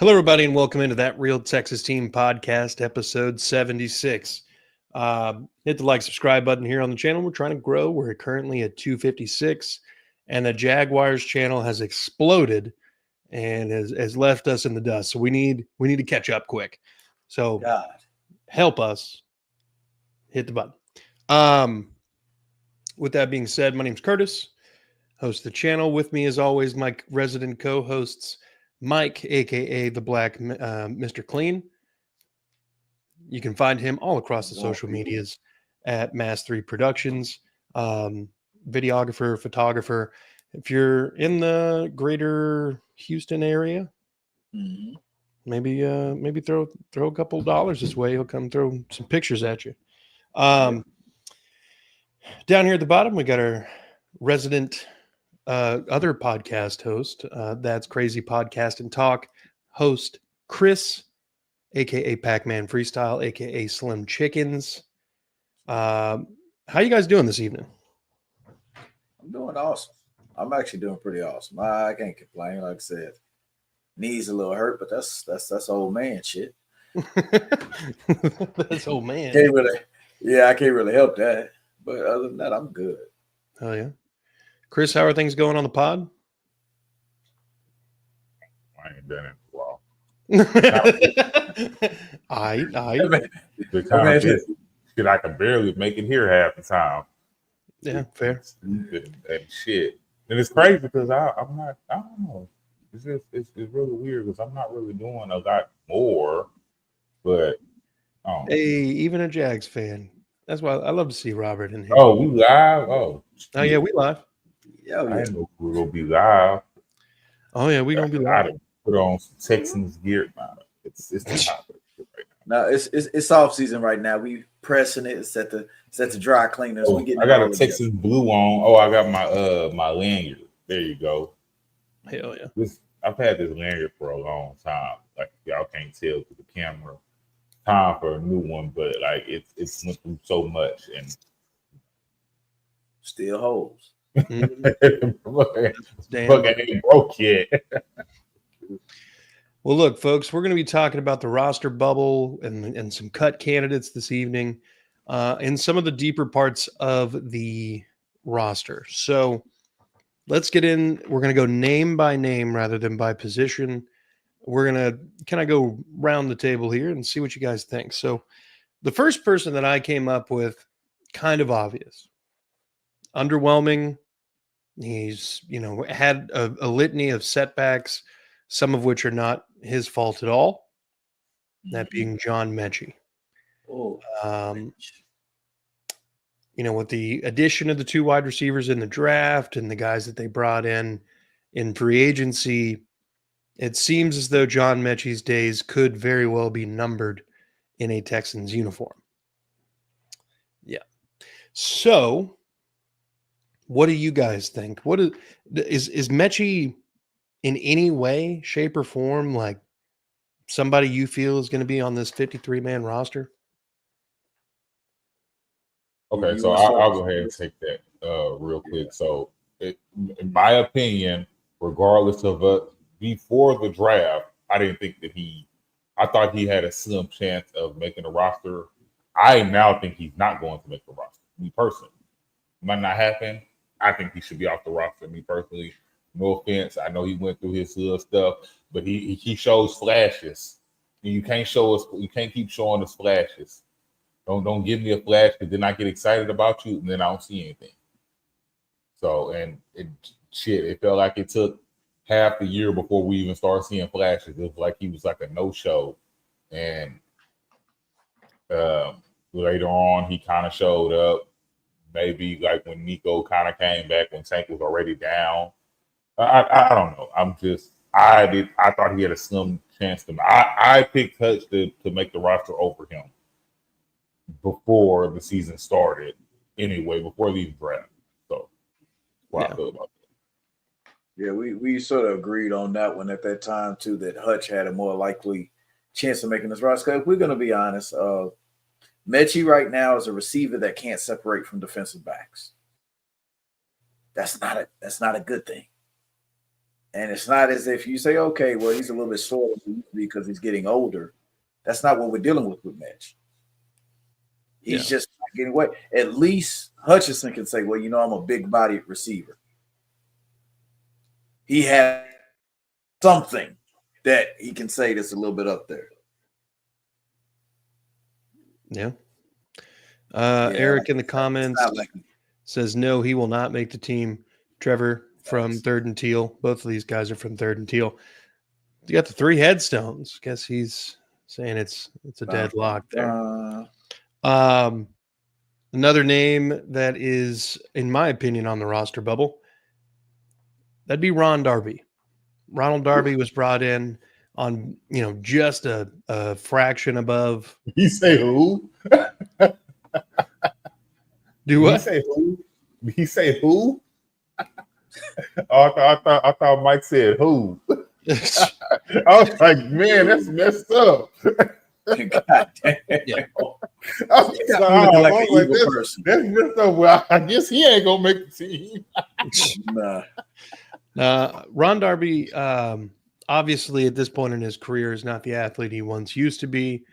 Hello, everybody, and welcome into That Real Texas Team podcast, episode 76. Hit the like, subscribe button here on the channel. We're trying to grow. We're currently at 256, and the Jaguars channel has exploded and has left us in the dust. So we need to catch up quick. So God. help us. Hit the button. With that being said, my name's Curtis, host of the channel. With me, as always, my resident co-hosts, Mike, aka the Black Mr. Clean. You can find him all across the social medias at Mass3 Productions, videographer, photographer. If you're in the greater Houston area, maybe throw a couple dollars this way. He'll come throw some pictures at you. Down here at the bottom, we got our resident other podcast host. That's Crazy Podcast and Talk host Chris, aka Pac-Man Freestyle, aka Slim Chickens. How you guys doing this evening? I'm doing awesome. I'm actually doing pretty awesome. I can't complain. Like I said, knees a little hurt, but that's old man shit. That's old man. I can't really help that. But other than that, I'm good. Oh yeah, Chris, how are things going on the pod? I ain't done it in a while. The time shit, I can barely make it here half the time. Yeah, fair. Stupid and shit. And it's crazy because I'm not. I don't know. It's really weird because I'm not really doing a lot more. But hey, even a Jags fan. That's why I love to see Robert in here. Oh, we live. Oh yeah, we live. Yeah, I didn't know we were gonna be live. Oh yeah, we gonna be live. Put on some Texans gear. It's the topic right now. It's off season right now. We pressing it. It's at the dry cleaners. Oh, I got a Texas blue on. Oh, I got my lanyard. There you go. Hell yeah. I've had this lanyard for a long time. Like y'all can't tell through the camera. Time for a new one, but like it's went through so much and still holds. Fuck, ain't broke yet. Well, look, folks, we're going to be talking about the roster bubble and some cut candidates this evening, and some of the deeper parts of the roster. So let's get in. We're going to go name by name rather than by position. We're going to kind of go round the table here and see what you guys think. So the first person that I came up with, kind of obvious, underwhelming. He's, had a litany of setbacks, some of which are not his fault at all. That being John Metchie. With the addition of the two wide receivers in the draft and the guys that they brought in free agency, it seems as though John Metchie's days could very well be numbered in a Texans uniform. Yeah. So what do you guys think? What is Metchie in any way, shape, or form like somebody you feel is going to be on this 53-man roster? Okay, so I'll go ahead and take that real quick. So, in my opinion, regardless of before the draft, I didn't think that I thought he had a slim chance of making the roster. I now think he's not going to make the roster. Me personally, might not happen. I think he should be off the roster. Me personally, no offense. I know he went through his stuff, but he shows flashes. And you can't show us. You can't keep showing us flashes. Don't give me a flash because then I get excited about you and then I don't see anything. So it felt like it took half the year before we even started seeing flashes. It was like he was like a no-show, and later on he kind of showed up. Maybe like when Nico kind of came back when Tank was already down. I don't know. I thought he had a slim chance to. I picked Hutch to make the roster over him before the season started. Anyway, before the draft. So, what I feel about that. Yeah, we sort of agreed on that one at that time too. That Hutch had a more likely chance of making this roster. If we're going to be honest, Metchie right now is a receiver that can't separate from defensive backs. That's not a good thing. And it's not as if you say, okay, well, he's a little bit slower because he's getting older. That's not what we're dealing with Mitch. He's just not getting away. At least Hutchinson can say, well, I'm a big-bodied receiver. He has something that he can say that's a little bit up there. Yeah. Eric in the comments says, no, he will not make the team. Trevor from Third and Teal. Both of these guys are from Third and Teal. You got the 3 headstones. Guess he's saying it's a deadlock there. Another name that is, in my opinion, on the roster bubble, that'd be Ron Darby. Ronald Darby was brought in on, just a fraction above. You say who? Do what? He say who? I thought Mike said who. I was like, man, that's messed up. God damn. Yeah. That's messed up. Well, I guess he ain't gonna make the team. Ron Darby, obviously at this point in his career, is not the athlete he once used to be.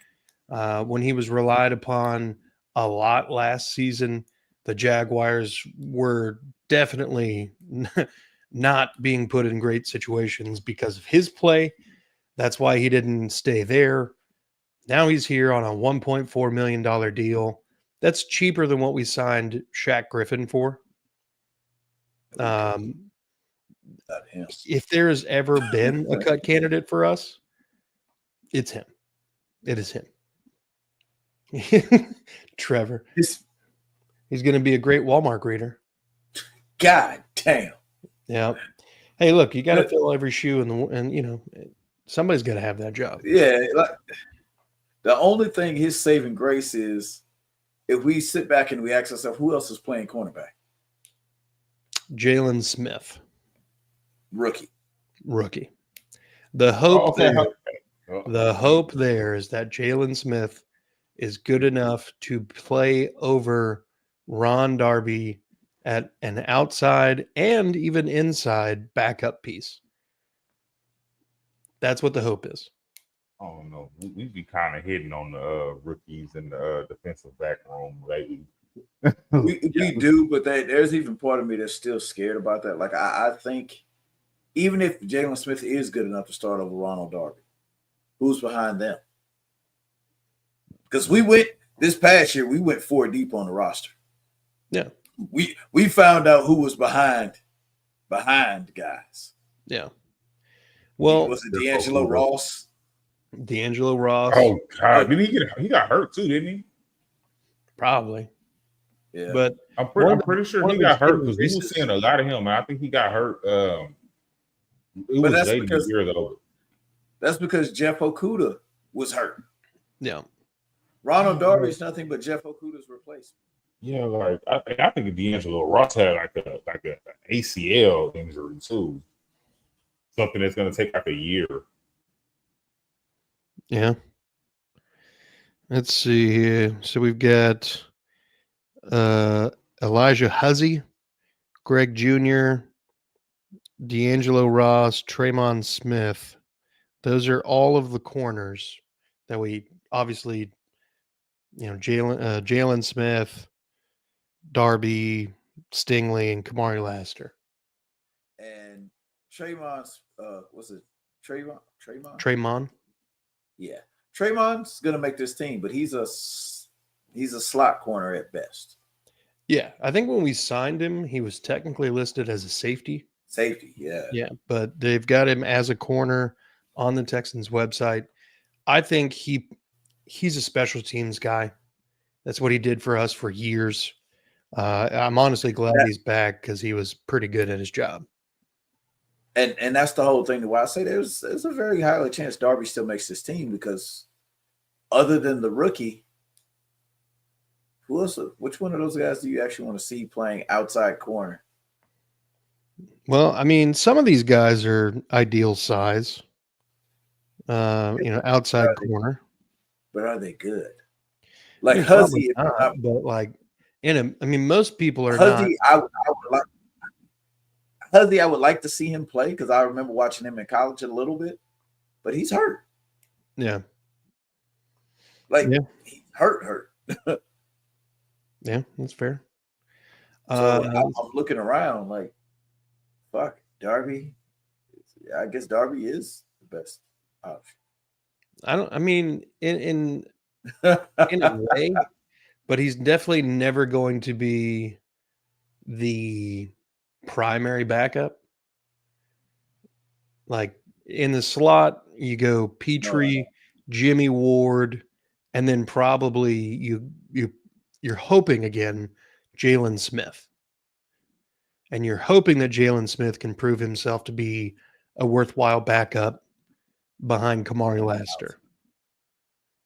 When he was relied upon a lot last season, the Jaguars were definitely not being put in great situations because of his play. That's why he didn't stay there. Now he's here on a $1.4 million deal. That's cheaper than what we signed Shaq Griffin for. If there has ever been a cut candidate for us, it's him. It is him. Trevor. He's going to be a great Walmart greeter. God damn. Yeah. Hey, look, you got to fill every shoe and somebody's got to have that job. Yeah. The only thing his saving grace is if we sit back and we ask ourselves, who else is playing cornerback? Jalen Smith. Rookie. The hope there is that Jalen Smith is good enough to play over Ron Darby at an outside and even inside backup piece. That's what the hope is. I don't know. We be kind of hitting on the rookies in the defensive back room lately. we do, but there's even part of me that's still scared about that. Like I think even if Jalen Smith is good enough to start over Ronald Darby, who's behind them? Because this past year, we went 4 deep on the roster. Yeah. We found out who was behind guys. Yeah. Well, was it D'Angelo Ross? D'Angelo Ross. Oh God, he got hurt too, didn't he? Probably. Yeah. But I'm pretty sure he got hurt because we were seeing a lot of him. I think he got hurt. That's because Jeff Okudah was hurt. Yeah. Ronald Darby is nothing but Jeff Okudah's replacement. Yeah, like I think D'Angelo Ross had like a ACL injury too. Something that's going to take like a year. Yeah. Let's see here. So we've got Elijah Huzzy, Greg Jr., D'Angelo Ross, Tremon Smith. Those are all of the corners that we obviously, Jalen Smith, Darby, Stingley, and Kamari Laster. And Tremon's, what's it? Tremon? Tremon. Yeah. Tremon's going to make this team, but he's a slot corner at best. Yeah. I think when we signed him, he was technically listed as a safety. Yeah. Yeah. But they've got him as a corner on the Texans website. I think he's a special teams guy. That's what he did for us for years. I'm honestly glad he's back because he was pretty good at his job. And that's the whole thing. Why I say there's a very high chance Darby still makes this team because other than the rookie, which one of those guys do you actually want to see playing outside corner? Well, I mean, some of these guys are ideal size, outside corner. But are they good? Like Huzzy, but like most people are Huzzy, not. Huzzy, I would like to see him play because I remember watching him in college a little bit, but he's hurt. Yeah. He's hurt. Yeah, that's fair. So I'm looking around like, fuck, Darby. I guess Darby is the best option. I mean, in a way, but he's definitely never going to be the primary backup. Like in the slot, you go Petrie, Jimmy Ward, and then probably you're hoping again Jalen Smith. And you're hoping that Jalen Smith can prove himself to be a worthwhile backup behind Kamari Lassiter.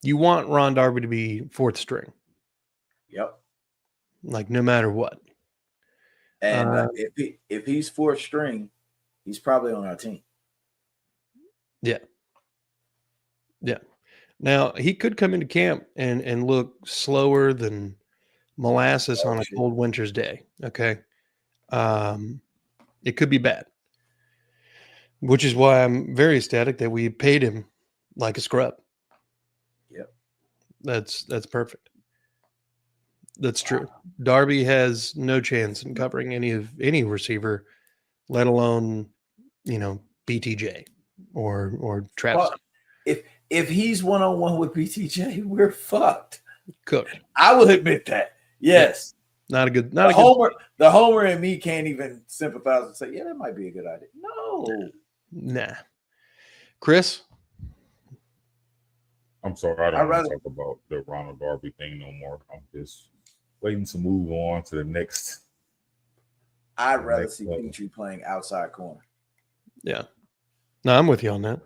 You want Ron Darby to be fourth string. Yep. Like no matter what. And if he's fourth string, he's probably on our team. Yeah. Yeah. Now he could come into camp and look slower than molasses on a cold winter's day. Okay. It could be bad. Which is why I'm very ecstatic that we paid him like a scrub. Yep. That's perfect. That's true. Darby has no chance in covering any receiver, let alone, BTJ or Travis. Well, if he's one-on-one with BTJ, we're fucked. Cooked. I will admit that. Yes. Not a good. The homer and me can't even sympathize and say, yeah, that might be a good idea. No. Nah. Chris? I'm sorry, I don't want to talk about the Ronald Darby thing no more. I'm just waiting to move on to the next. I'd rather see Petrie playing outside corner. Yeah. No, I'm with you on that.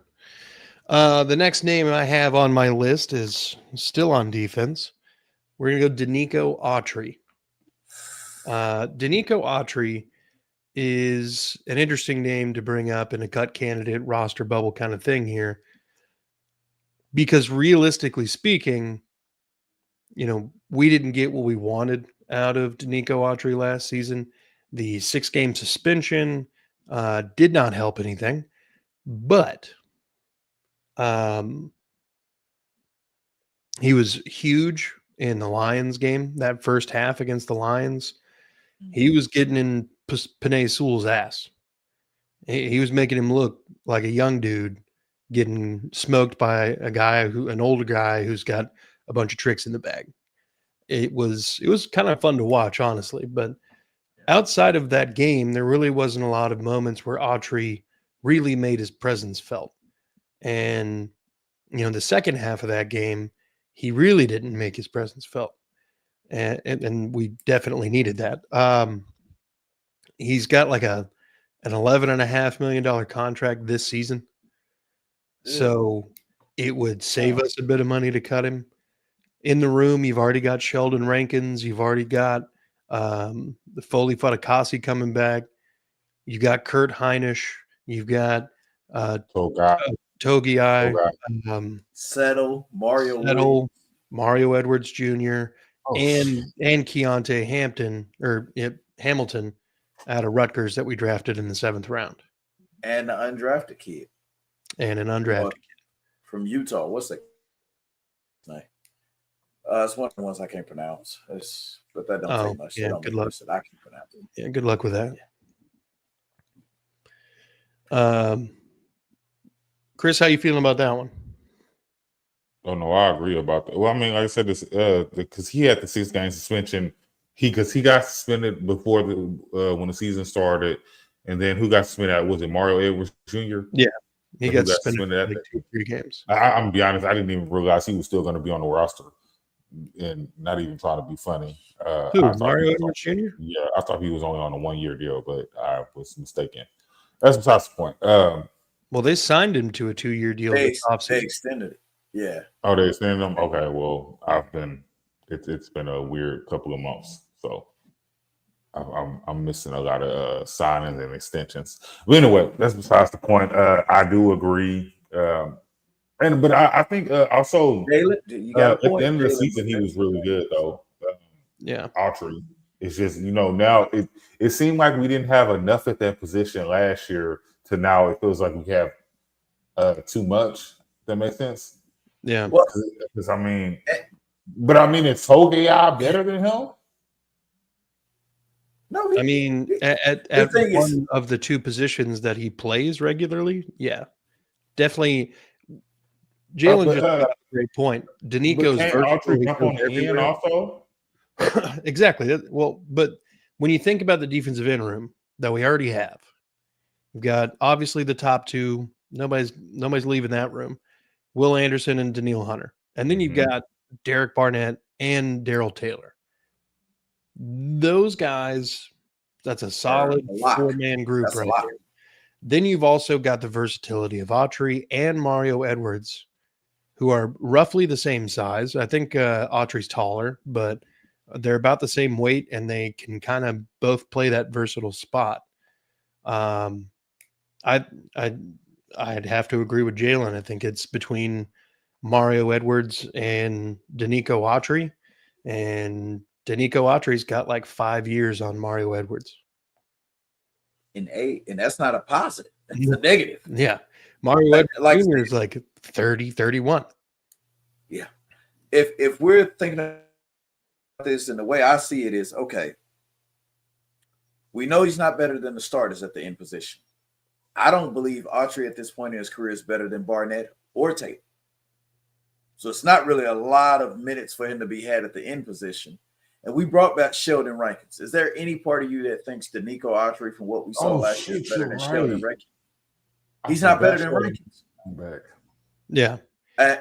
The next name I have on my list is still on defense. We're going to go Denico Autry. Denico Autry is an interesting name to bring up in a cut candidate roster bubble kind of thing here. Because realistically speaking, we didn't get what we wanted out of Denico Autry last season. The 6-game suspension did not help anything, but he was huge in the Lions game, that first half against the Lions. He was getting in Penei Sewell's ass. He was making him look like a young dude getting smoked by an older guy who's got a bunch of tricks in the bag. It was kind of fun to watch, honestly. But outside of that game, there really wasn't a lot of moments where Autry really made his presence felt. And, the second half of that game, he really didn't make his presence felt. And we definitely needed that. He's got like an $11.5 million contract this season. So it would save us a bit of money to cut him. In the room, you've already got Sheldon Rankins. You've already got the Foley Fatukasi coming back. You've got Kurt Heinisch. You've got Togiai. Settle, Mario Edwards Jr. And Keontae Hamilton out of Rutgers that we drafted in the 7th round. And the undrafted kid. And an undrafted kid. From Utah. What's that name? It's one of the ones I can't pronounce. But that don't take much. Yeah, good luck. I can pronounce it. Yeah, good luck with that. Yeah. Chris, how you feeling about that one? Oh no, I agree about that. Well, I mean, like I said, this because he had the 6-game suspension. Because he got suspended before when the season started, and then who got suspended? Was it Mario Edwards Jr.? Yeah, he got suspended at like 2-3 games. I'm gonna be honest, I didn't even realize he was still going to be on the roster, and not even trying to be funny. Mario Edwards Jr.? Yeah, I thought he was only on a 1-year deal, but I was mistaken. That's besides the point. Well, they signed him to a 2-year deal. They extended it. Yeah. Oh, they extended him? Okay, well, it's been a weird couple of months, so I'm missing a lot of signings and extensions. But anyway, that's besides the point. I do agree, but I think also Jalen, at the end of the season he was really good though. Yeah, Autry. It's just, now it seemed like we didn't have enough at that position last year to now it feels like we have too much. That makes sense? Yeah. Well, Because is Togay better than him? No, I mean, at one of the two positions that he plays regularly, yeah, definitely. Jalen just made a great point. Danico's versatile. Jump on the end also. Exactly. Well, but when you think about the defensive end room that we already have, we've got obviously the top two. Nobody's leaving that room. Will Anderson and Danielle Hunter, and then you've got Derek Barnett and Daryl Taylor. Those guys, that's a solid 4-man group right there. Then you've also got the versatility of Autry and Mario Edwards, who are roughly the same size. I think Autry's taller, but they're about the same weight, and they can kind of both play that versatile spot. I'd have to agree with Jalen. I think it's between Mario Edwards and Danico Autry, and Danico Autry's got like 5 years on Mario Edwards. And that's not a positive. That's a negative. Yeah. Mario Edwards Jr. is like 30, 31. Yeah. If we're thinking about this, and the way I see it is, okay, we know he's not better than the starters at the end position. I don't believe Autry at this point in his career is better than Barnett or Taylor. So it's not really a lot of minutes for him to be had at the end position. And we brought back Sheldon Rankins. Is there any part of you that thinks Danico Autry, from what we saw last year, is better than Sheldon Rankins? He's not better than Rankins. Yeah.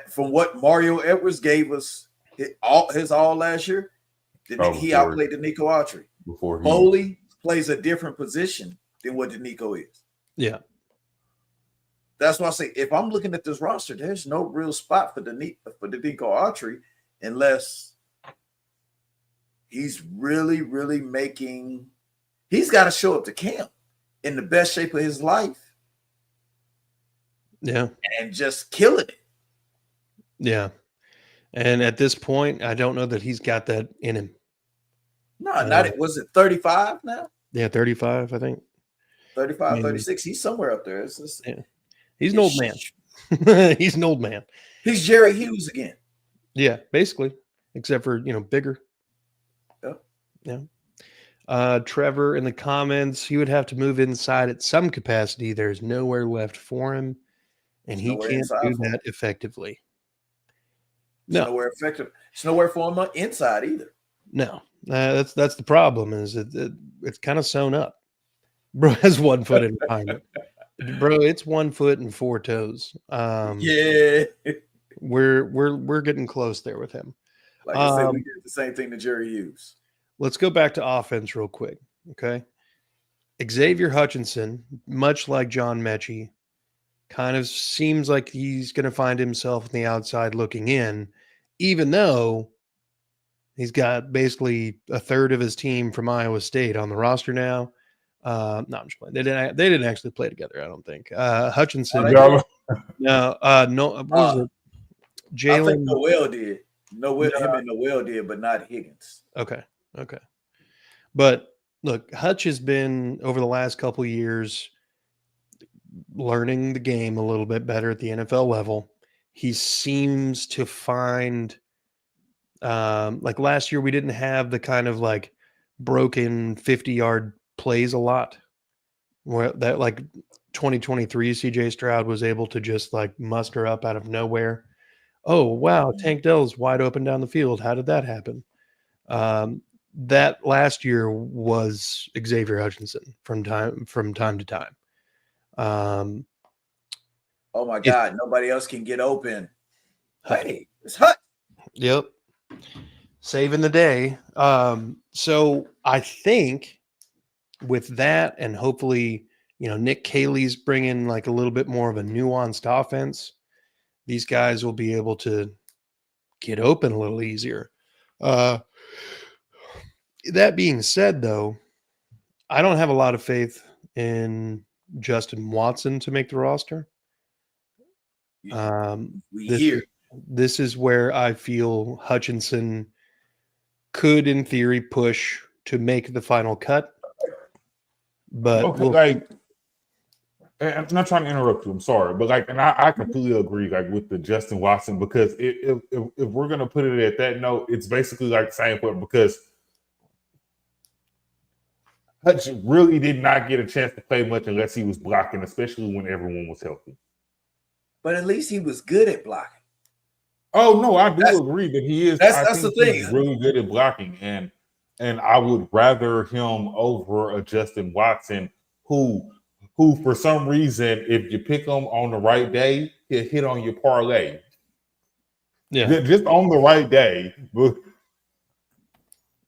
From what Mario Edwards gave us his all last year, he outplayed Danico Autry. Foley plays a different position than what Danico is. Yeah. That's why I say, if I'm looking at this roster, there's no real spot for Danico Autry unless he's really, really he's got to show up to camp in the best shape of his life. Yeah. And just killing it. Yeah. And at this point, I don't know that he's got that in him. No, was it 35 now? Yeah, 35, I think. 35, 36. He's somewhere up there. Yeah. He's an old man. He's an old man. He's Jerry Hughes again. Yeah, basically. Except for, bigger. Yeah. Trevor in the comments, he would have to move inside at some capacity. There's nowhere left for him, and he can't do that effectively. No, it's nowhere for him inside either. No, that's the problem. Is it's kind of sewn up. Bro has 1 foot in behind. Bro, it's 1 foot and 4 toes. Yeah, we're getting close there with him. Like I said, we did the same thing to Jerry Hughes. Let's go back to offense real quick, okay? Xavier Hutchinson, much like John Mechie, kind of seems like he's going to find himself on the outside looking in, even though he's got basically a third of his team from Iowa State on the roster now. No, I'm just playing. They didn't actually play together, I don't think. Hutchinson. No. What was it? Jalen. I think Noel did. Him and Noel did, but not Higgins. Okay. But look, Hutch has been over the last couple of years learning the game a little bit better at the NFL level. He seems to find, like last year, we didn't have the kind of like broken 50-yard plays a lot. Where that like 2023 CJ Stroud was able to just like muster up out of nowhere. Oh, wow, Tank Dell's wide open down the field. How did that happen? That last year was Xavier Hutchinson from time to time. Oh my God, nobody else can get open. Hey, it's Hut. Yep. Saving the day. So I think with that, and hopefully, Nick Caley's bringing like a little bit more of a nuanced offense. These guys will be able to get open a little easier. That being said, though, I don't have a lot of faith in Justin Watson to make the roster. This is where I feel Hutchinson could, in theory, push to make the final cut. But okay, I'm not trying to interrupt you. I'm sorry, but and I completely agree, with the Justin Watson, because if we're gonna put it at that note, it's basically the same point, because Hutch really did not get a chance to play much unless he was blocking, especially when everyone was healthy. But at least he was good at blocking. Oh no, I do agree that he is. That's the thing. He's really good at blocking, and I would rather him over a Justin Watson who for some reason, if you pick him on the right day, he'll hit on your parlay. Yeah, just on the right day.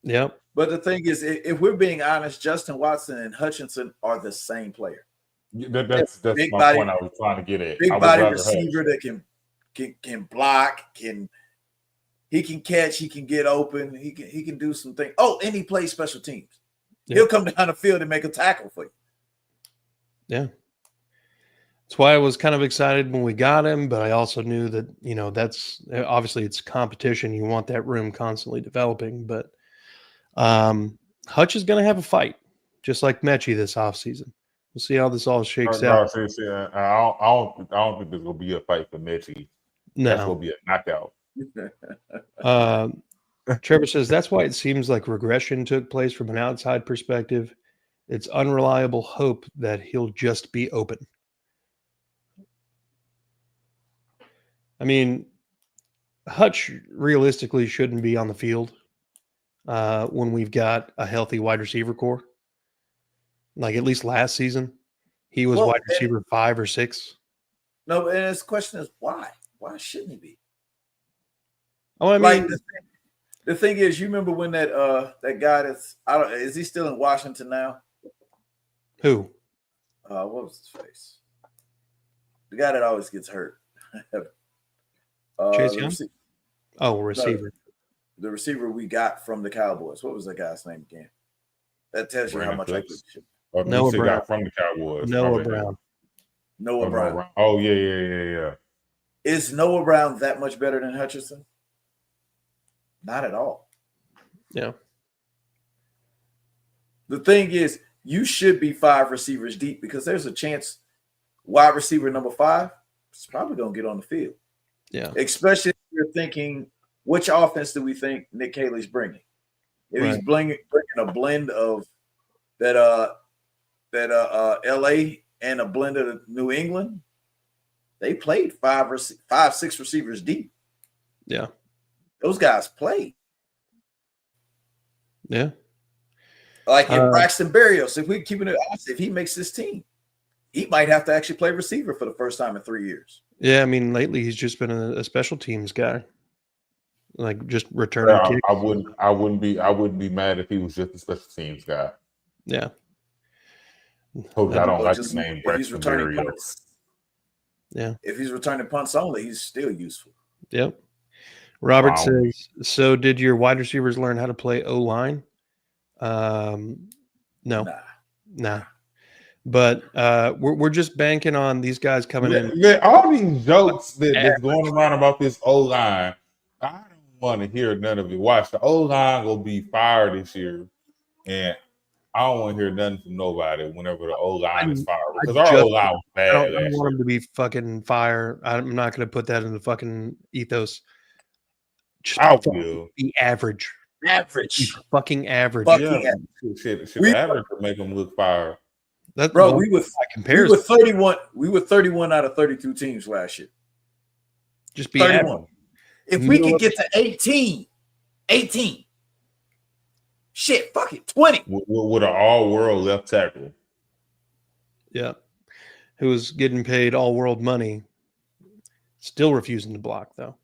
Yep. But the thing is, if we're being honest, Justin Watson and Hutchinson are the same player. That's big my body, point I was trying to get at. Big body receiver that can block, he can catch, he can get open, he can do some things. Oh, and he plays special teams. Yeah. He'll come down the field and make a tackle for you. Yeah. That's why I was kind of excited when we got him, but I also knew that, that's obviously it's competition. You want that room constantly developing, but Hutch is going to have a fight, just like Mechie this offseason. We'll see how this all shakes out. I don't think there's going to be a fight for Mechie. No. That's going to be a knockout. Trevor says that's why it seems like regression took place from an outside perspective. It's unreliable hope that he'll just be open. I mean, Hutch realistically shouldn't be on the field when we've got a healthy wide receiver core. Like at least last season, he was wide receiver 5 or 6. No, and his question is why? Why shouldn't he be? Oh, I mean, the thing is, you remember when that guy is he still in Washington now? Who? What was his face? The guy that always gets hurt. Chase Young? Receiver. The receiver we got from the Cowboys. What was that guy's name again? That tells you how much I should. Noah Brown from the Cowboys. Noah Brown. Noah Brown. Oh, yeah. Is Noah Brown that much better than Hutchinson? Not at all. Yeah. The thing is, you should be 5 receivers deep because there's a chance wide receiver number 5 is probably going to get on the field. Yeah. Especially if you're thinking, which offense do we think Nick Haley's bringing? If he's bringing a blend of that LA and a blend of New England, they played 5-6 receivers deep. Yeah. Those guys played. Yeah. Like in Braxton Berrios, if we're keeping it honest, if he makes this team, he might have to actually play receiver for the first time in 3 years. Yeah, I mean, lately he's just been a special teams guy, like just returning kicks. I wouldn't be mad if he was just a special teams guy. Yeah. I don't like the name Braxton Berrios. Yeah. If he's returning punts only, he's still useful. Yep. Robert says, so did your wide receivers learn how to play O-line? No. Nah. But we're just banking on these guys coming in. All these jokes that's going around about this O-line, I don't want to hear none of it. Watch, the O-line will be fired this year, and I don't want to hear nothing from nobody whenever the O-line is fired. Because our O-line was bad. I don't want him to be fucking fire. I'm not going to put that in the fucking ethos. Just be average. Average. Fucking average. Shit, average would make them look fire. Bro, we were 31. We were 31 out of 32 teams last year. Just be 31. Average. If we could get to 18, shit, fuck it, 20. With an all-world left tackle. Yeah. Who was getting paid all-world money. Still refusing to block, though.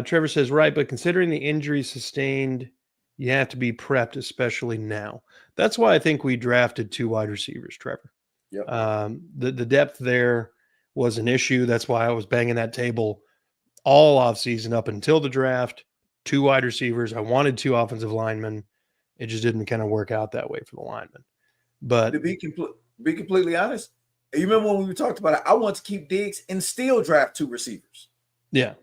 Trevor says, right, but considering the injuries sustained, you have to be prepped, especially now. That's why I think we drafted 2 wide receivers, Trevor. Yep. The depth there was an issue. That's why I was banging that table all offseason up until the draft. 2 wide receivers. I wanted 2 offensive linemen. It just didn't kind of work out that way for the linemen. But to be completely honest, you remember when we talked about it, I want to keep Diggs and still draft 2 receivers. Yeah.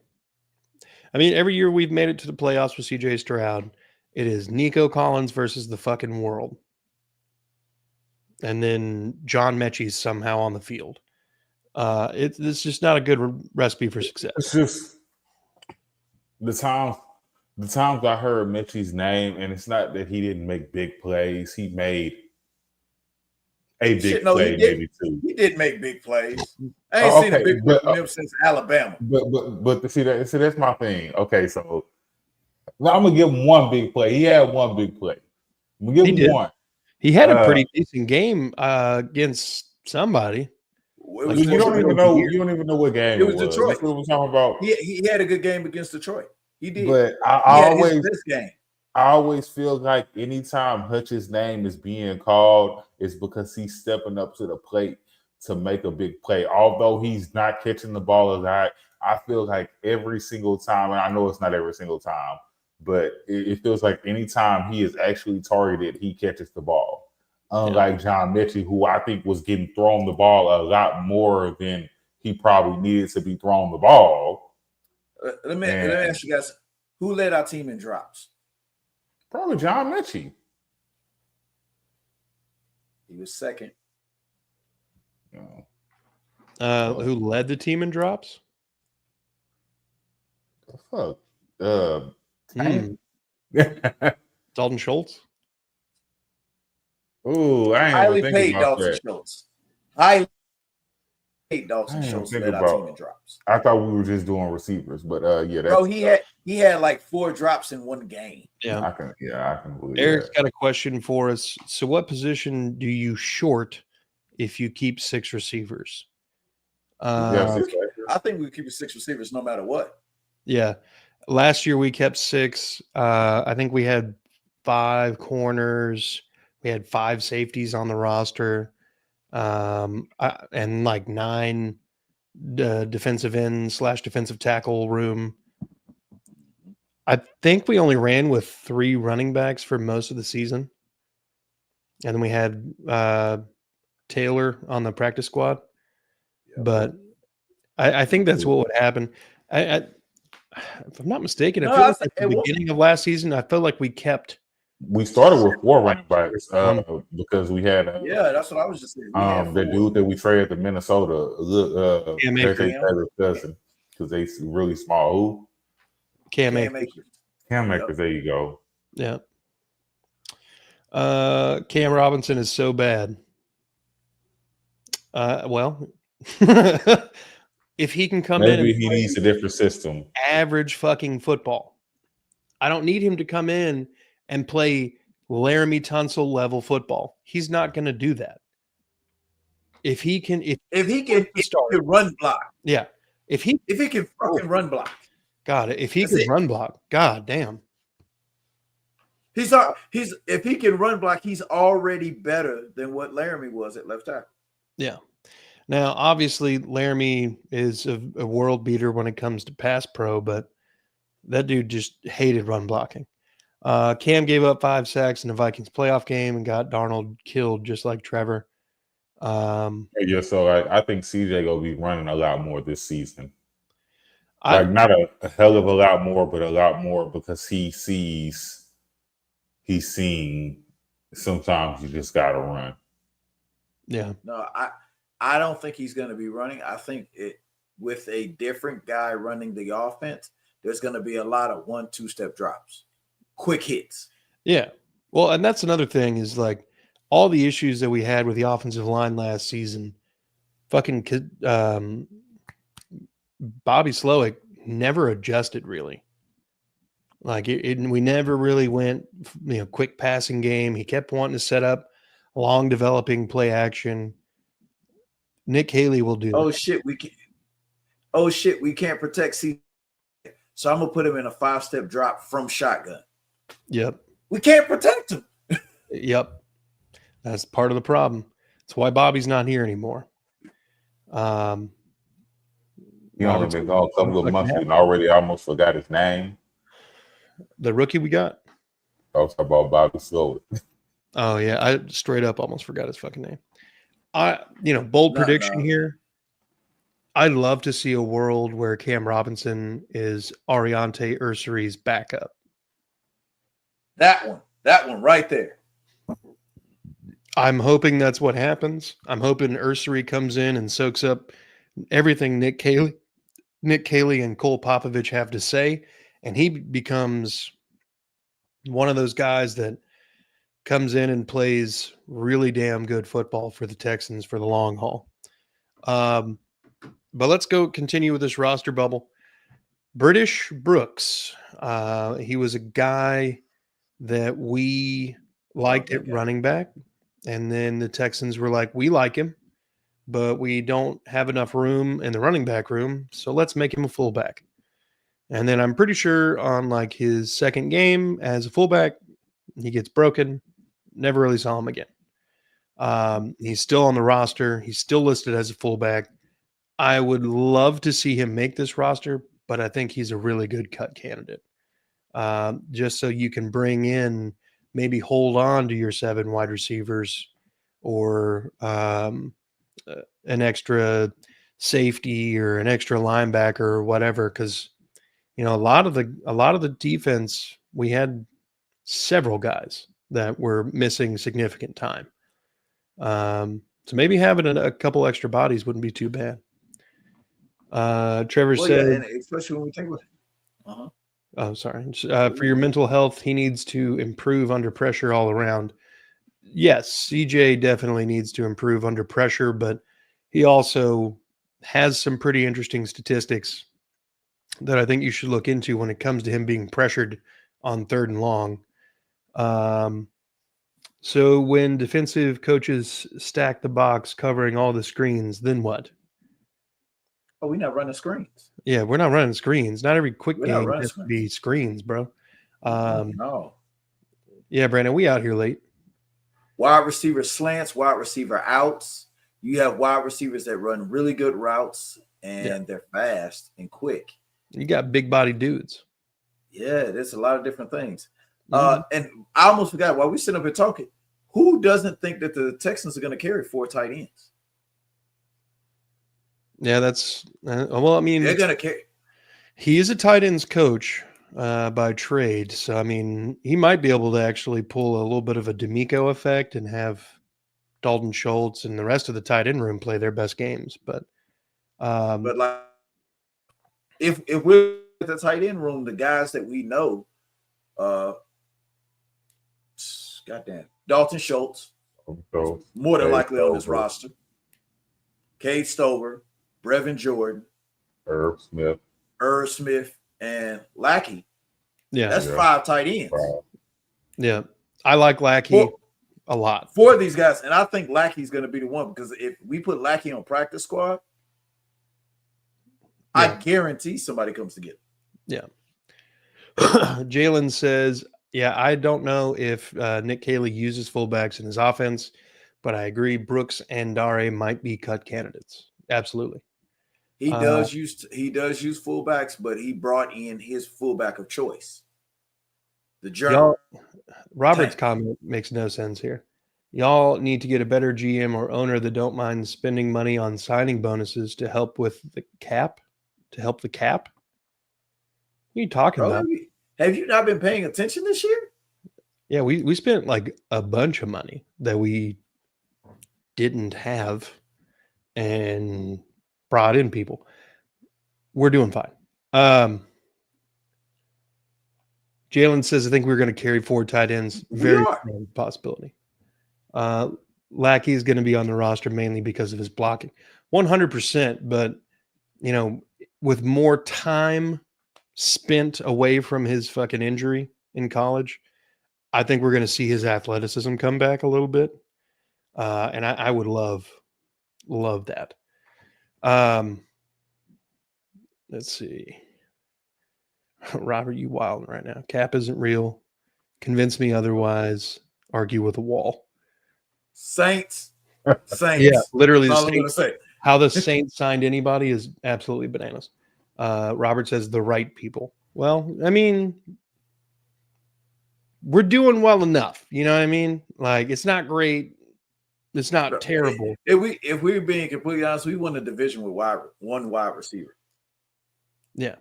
I mean, every year we've made it to the playoffs with CJ Stroud, It is Nico Collins versus the fucking world. And then John Mechie's somehow on the field. It's just not a good recipe for success. It's just the times I heard Mechie's name, and it's not that he didn't make big plays. He made a big play, maybe two. He did make big plays. I ain't seen a big play from him since Alabama. But see that's my thing. Okay, so I'm gonna give him one big play. He had one big play. I'm gonna give him one. He had a pretty decent game against somebody. Like, you don't even know. You don't even know what game it was. Detroit. That's what we're talking about. He had a good game against Detroit. He did. But I always feel like anytime Hutch's name is being called, it's because he's stepping up to the plate to make a big play. Although he's not catching the ball as high, I feel like every single time, and I know it's not every single time, but it feels like anytime he is actually targeted, he catches the ball. Unlike John Mechie, who I think was getting thrown the ball a lot more than he probably needed to be thrown the ball. Let me ask you guys, who led our team in drops? Probably John Mechie. He was second. Who led the team in drops? Fuck. Dalton Schultz. Oh, I ain't highly even paid think about Dalton that. Schultz. Highly paid Dalton Schultz led our team in drops. I thought we were just doing receivers, but yeah. Bro, he had like 4 drops in one game. Yeah, I can believe Eric's that. got a question for us. So, what position do you short if you keep 6 receivers? I think we keep 6 receivers no matter what. Yeah. Last year we kept 6. I think we had 5 corners. We had 5 safeties on the roster, and like 9 defensive end / defensive tackle room. I think we only ran with 3 running backs for most of the season. And then we had Taylor on the practice squad. Yep. But I think that's what would happen. If I'm not mistaken, at the beginning of last season, I felt like we started with 4 running backs because we had that's what I was just saying. The dude that we traded to Minnesota, cousin, because they really small. Who? Cam Akers. Cam Akers. There you go. Yeah. Cam Robinson is so bad. Well, if he can come in, maybe he needs a different system. Average fucking football. I don't need him to come in and play Laramie Tunsil level football. He's not going to do that. If he can run block. Yeah. If he can fucking run block. God, if he could run block, god damn. If he can run block, he's already better than what Laramie was at left tackle. Yeah. Now, obviously, Laramie is a world beater when it comes to pass pro, but that dude just hated run blocking. Cam gave up 5 sacks in the Vikings playoff game and got Darnold killed just like Trevor. So I think CJ gonna be running a lot more this season. Not a hell of a lot more, but a lot more because he's seeing sometimes you just gotta run. Yeah. No, I don't think he's going to be running. I think with a different guy running the offense, there's going to be a lot of 1-2 step drops, quick hits. Yeah. Well, and that's another thing is like all the issues that we had with the offensive line last season, fucking Bobby Slowick never adjusted really. Like we never really went, quick passing game. He kept wanting to set up long developing play action. Nick Haley will do. Oh shit, we can't protect C. So I'm gonna put him in a 5-step drop from shotgun. Yep. We can't protect him. Yep. That's part of the problem. That's why Bobby's not here anymore. He only been gone a couple of months and already almost forgot his name. The rookie we got? I was talking about Bobby Slowick. Oh yeah, I straight up almost forgot his fucking name. Bold prediction here. I'd love to see a world where Cam Robinson is Ariante Ursari's backup. That one right there. I'm hoping that's what happens. I'm hoping Ursary comes in and soaks up everything Nick Caley and Cole Popovich have to say, and he becomes one of those guys that comes in and plays really damn good football for the Texans for the long haul. But let's continue with this roster bubble. British Brooks. He was a guy that we liked at running back. And then the Texans were like, we like him, but we don't have enough room in the running back room. So let's make him a fullback. And then I'm pretty sure on like his second game as a fullback, he gets broken. Never really saw him again. He's still on the roster. He's still listed as a fullback. I would love to see him make this roster, but I think he's a really good cut candidate. Just so you can bring in, maybe hold on to your 7 wide receivers or an extra safety or an extra linebacker or whatever. Because, you know, a lot of the defense, we had several guys that were missing significant time. So maybe having a couple extra bodies wouldn't be too bad. Trevor said, and especially when we think about it. Oh, sorry. For your mental health, he needs to improve under pressure all around. Yes, CJ definitely needs to improve under pressure, but he also has some pretty interesting statistics that I think you should look into when it comes to him being pressured on 3rd and long. So when defensive coaches stack the box covering all the screens, then what? Oh, we're not running screens. Yeah, we're not running screens. Not every quick We're game has to be screens, bro. No. Yeah, Brandon, we out here late. Wide receiver slants, wide receiver outs. You have wide receivers that run really good routes, and they're fast and quick. You got big body dudes. Yeah, there's a lot of different things. And I almost forgot, while we're sitting up here talking, who doesn't think that the Texans are going to carry 4 tight ends? Yeah, that's well. I mean, they're going to carry. He is a tight ends coach by trade, so I mean, he might be able to actually pull a little bit of a D'Amico effect and have Dalton Schultz and the rest of the tight end room play their best games. But like, if we're at the tight end room, the guys that we know, goddamn, Dalton Schultz, more than likely on this roster. Cade Stover, Brevin Jordan, Irv Smith, and Lackey. Yeah, that's 5 tight ends. Yeah, I like Lackey a lot. 4 of these guys, and I think Lackey's going to be the one, because if we put Lackey on practice squad, I guarantee somebody comes to get him. Yeah. Jalen says, yeah, I don't know if Nick Caley uses fullbacks in his offense, but I agree Brooks and Dare might be cut candidates. Absolutely. He does use fullbacks, but he brought in his fullback of choice. Robert's comment makes no sense here. Y'all need to get a better GM or owner that don't mind spending money on signing bonuses to help with the cap. To help the cap? What are you talking about? Have you not been paying attention this year? Yeah, we spent like a bunch of money that we didn't have and brought in people. We're doing fine. Jalen says, I think we're going to carry 4 tight ends. Very strong possibility. Lackey is going to be on the roster mainly because of his blocking. 100%, but, you know, with more time spent away from his fucking injury in college, I think we're going to see his athleticism come back a little bit. And I would love that. Let's see. Robert, you wilding right now. Cap isn't real. Convince me otherwise. Argue with a wall. Saints. Yeah, literally. That's all I'm going to say. How the Saints signed anybody is absolutely bananas. Robert says the right people. Well, I mean, we're doing well enough. You know what I mean? Like, it's not great. It's not terrible. If we're being completely honest, we won a division with one wide receiver. Yeah.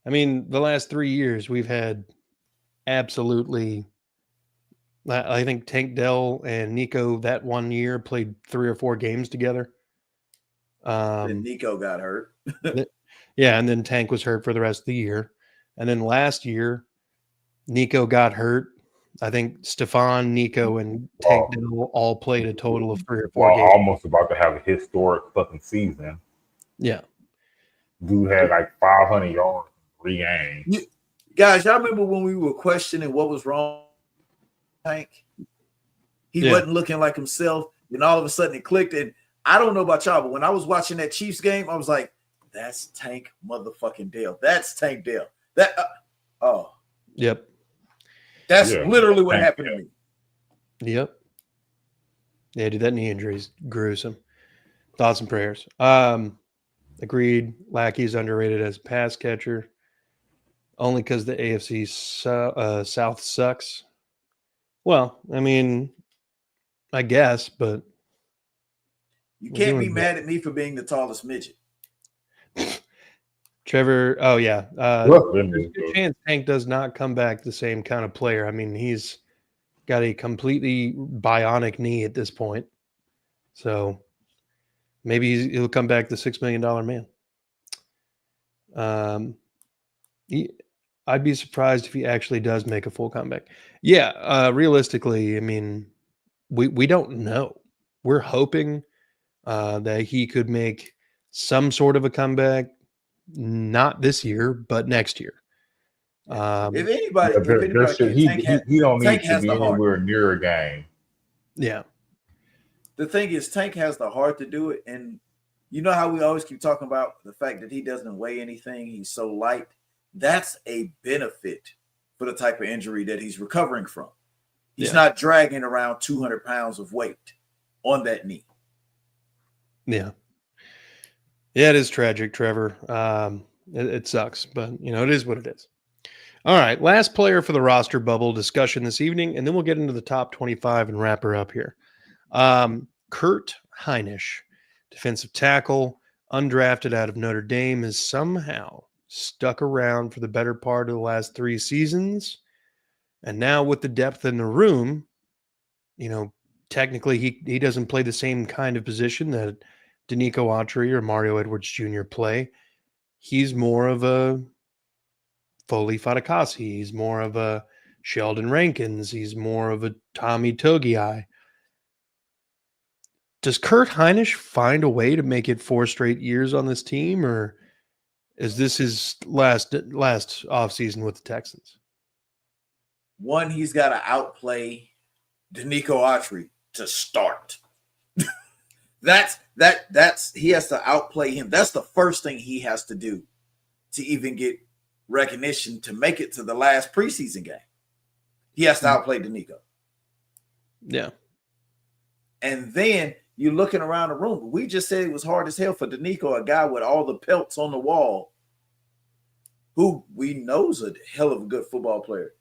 I mean, the last 3 years we've had absolutely. I think Tank Dell and Nico that one year played 3 or 4 games together. Then Nico got hurt. Yeah, and then Tank was hurt for the rest of the year. And then last year, Nico got hurt. I think Stefan, Nico, and Tank Dell all played a total of 3 or 4 games. Almost about to have a historic fucking season. Yeah. Dude had like 500 yards in 3 games. Guys, y'all remember when we were questioning what was wrong with Tank? He wasn't looking like himself. And all of a sudden it clicked. And I don't know about y'all, but when I was watching that Chiefs game, I was like, that's Tank motherfucking Dell. That's Tank Dell. Yep. That's literally what happened to me. Yep. Yeah, dude, that knee injury is gruesome. Thoughts and prayers. Agreed. Lackey's underrated as a pass catcher. Only because the AFC South sucks. Well, I mean, I guess, but you can't be mad at me for being the tallest midget. Trevor, oh yeah. There's a chance Tank does not come back the same kind of player. I mean, he's got a completely bionic knee at this point. So maybe he'll come back the $6 million man. I'd be surprised if he actually does make a full comeback. Yeah, realistically, I mean, we don't know. We're hoping that he could make some sort of a comeback, not this year, but next year. If anybody, he don't need to be anywhere near a game. Yeah. The thing is, Tank has the heart to do it. And you know how we always keep talking about the fact that he doesn't weigh anything. He's so light. That's a benefit for the type of injury that he's recovering from. He's not dragging around 200 pounds of weight on that knee. Yeah. Yeah, it is tragic, Trevor. It sucks, but, it is what it is. All right, last player for the roster bubble discussion this evening, and then we'll get into the top 25 and wrap her up here. Kurt Hinish, defensive tackle, undrafted out of Notre Dame, is somehow stuck around for the better part of the last 3 seasons. And now with the depth in the room, technically he doesn't play the same kind of position that Danico Autry or Mario Edwards Jr. play. He's more of a Foley Fatukasi. He's more of a Sheldon Rankins. He's more of a Tommy Togiai. Does Kurt Hinish find a way to make it 4 straight years on this team, or is this his last offseason with the Texans? One, he's got to outplay Danico Autry to start. That's he has to outplay him. That's the first thing he has to do to even get recognition to make it to the last preseason game. He has to outplay Danico. Yeah. And then you're looking around the room. We just said it was hard as hell for Danico, a guy with all the pelts on the wall, who we know is a hell of a good football player.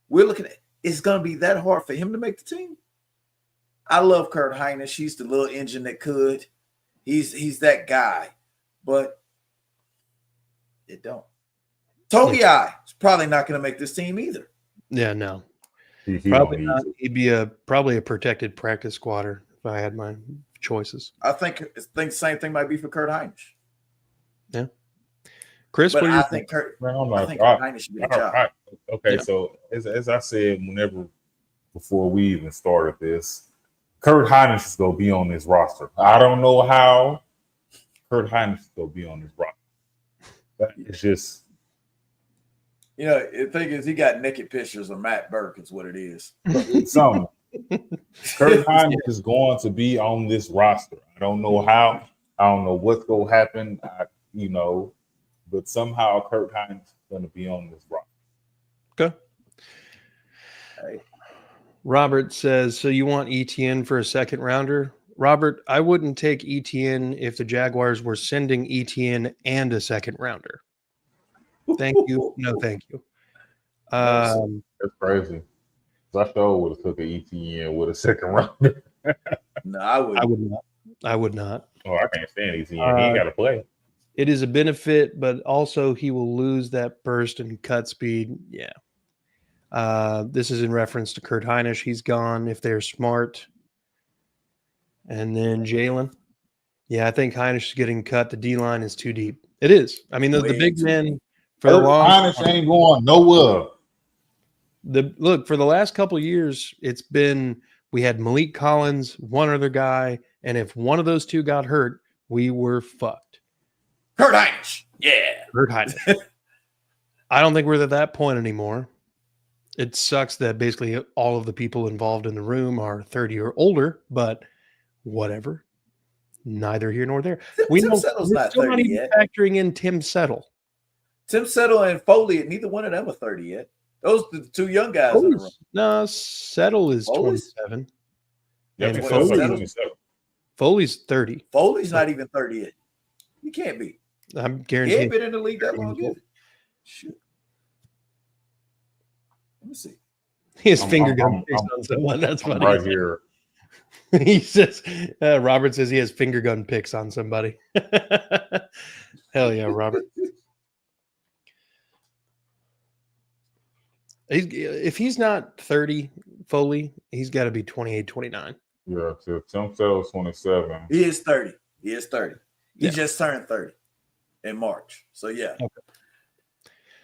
We're looking at it's going to be that hard for him to make the team. I love Kurt Hinish. He's the little engine that could. He's that guy, but it don't. Togiai is probably not going to make this team either. Yeah, no. Probably not. He'd be probably a protected practice squatter if I had my choices. I think the same thing might be for Kurt Hinish. Yeah. Chris, but what do you think? Kurt Hinish should be a job. Okay, yeah. So as I said, before we even started this, Kurt Hinish is going to be on this roster. I don't know how Kurt Hinish is going to be on this roster. But it's just... the thing is, he got naked pictures of Matt Burke is what it is. Something. Kurt Hinish is going to be on this roster. I don't know how. I don't know what's going to happen. But somehow Kurt Hinish is going to be on this roster. Okay. Hey. Robert says, so you want ETN for a second rounder? Robert, I wouldn't take ETN if the Jaguars were sending ETN and a second rounder. Thank you. No, thank you. That's crazy. I sure would have took an ETN with a second rounder. No, I would not. I would not. Oh, I can't stand ETN. He ain't got to play. It is a benefit, but also he will lose that burst and cut speed. Yeah. This is in reference to Kurt Heinisch. He's gone if they're smart. And then Jalen. Yeah, I think Heinisch is getting cut. The D-line is too deep. It is. I mean, the big men for the long Heinisch ain't going nowhere. For the last couple of years, it's been we had Malik Collins, one other guy, and if one of those two got hurt, we were fucked. Kurt Heinisch. Yeah. Kurt Heinisch. I don't think we're at that point anymore. It sucks that basically all of the people involved in the room are 30 or older, but whatever. Neither here nor there. Tim Settle's not 30 yet. Factoring in Tim Settle. Tim Settle and Foley, neither one of them are 30 yet. Those are the two young guys in the room. No, Settle is Foley's? 27. Yeah, And Foley's 30. Foley's not even 30 yet. He can't be. I'm He guaranteeing. ain't been in the league that long yet. Shoot. Let me see. He has finger gun picks on someone. That's funny. Right here. He says, Robert says he has finger gun picks on somebody. Hell yeah, Robert. If he's not 30 Foley, he's got to be 28, 29. Yeah, so Tim Settle's 27. He is 30. He is 30. He Yeah. just turned 30 in March. So, yeah. Okay.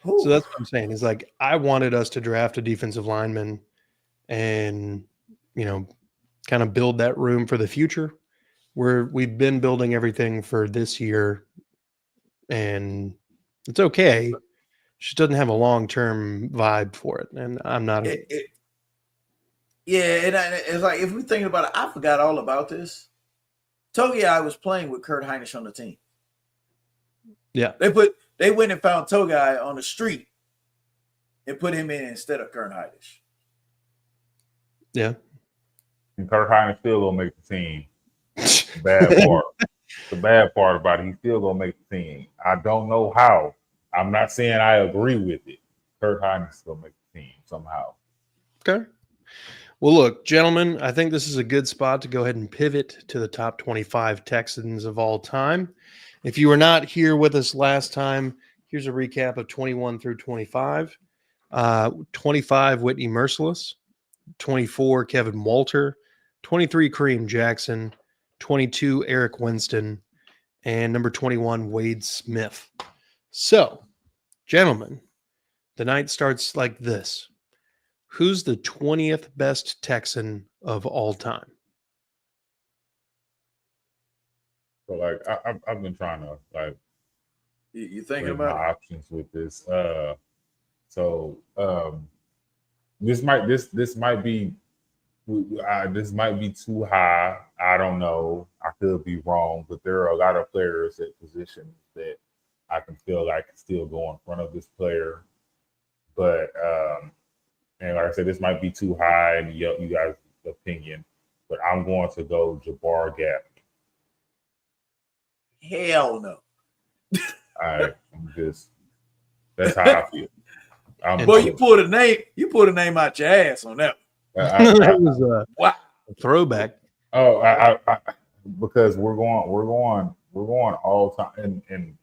So that's what I'm saying. Is like I wanted us to draft a defensive lineman and, kind of build that room for the future. We've been building everything for this year, and it's okay. She doesn't have a long-term vibe for it, and I'm not. Yeah, and it's like if we think about it, I forgot all about this. Togai was playing with Kurt Heinisch on the team. Yeah, they went and found Togai on the street and put him in instead of Kurt Heinisch. Yeah, And Kurt Heinisch still gonna make the team. Bad part. The bad part about it, he's still gonna make the team. I don't know how. I'm not saying I agree with it. Kurt Heinisch is gonna make the team somehow. Okay. Well, look, gentlemen, I think this is a good spot to go ahead and pivot to the top 25 Texans of all time. If you were not here with us last time, here's a recap of 21 through 25. 25, Whitney Merciless. 24, Kevin Walter. 23, Kareem Jackson. 22, Eric Winston. And number 21, Wade Smith. So, gentlemen, the night starts like this. Who's the 20th best Texan of all time? So like I've been trying to like You thinking weigh my about it? options with this. This might be this might be too high. I don't know. I could be wrong, but there are a lot of players at positions that I can feel like can still go in front of this player. But and like I said, this might be too high in you guys' opinion, but I'm going to go Jabbar Gap. Hell no. That's how I feel. Boy, you pulled a name out your ass on that. That was a Wow. throwback. I because we're going all time, and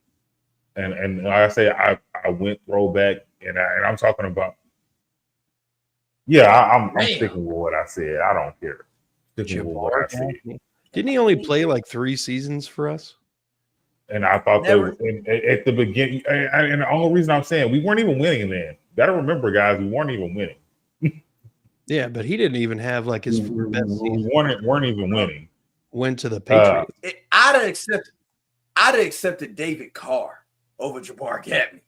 like I say, I went throwback, and I'm talking about. Yeah, I'm sticking with what I said. I don't care. Sticking with what I said. Didn't he only play like 3 seasons for us? And I thought they were at the beginning. And the only reason I'm saying we weren't even winning then. Got to remember, guys, we weren't even winning. Yeah, but he didn't even have like his best season. We weren't even winning. Went to the Patriots. I'd have accepted David Carr over Jabbar Gapney.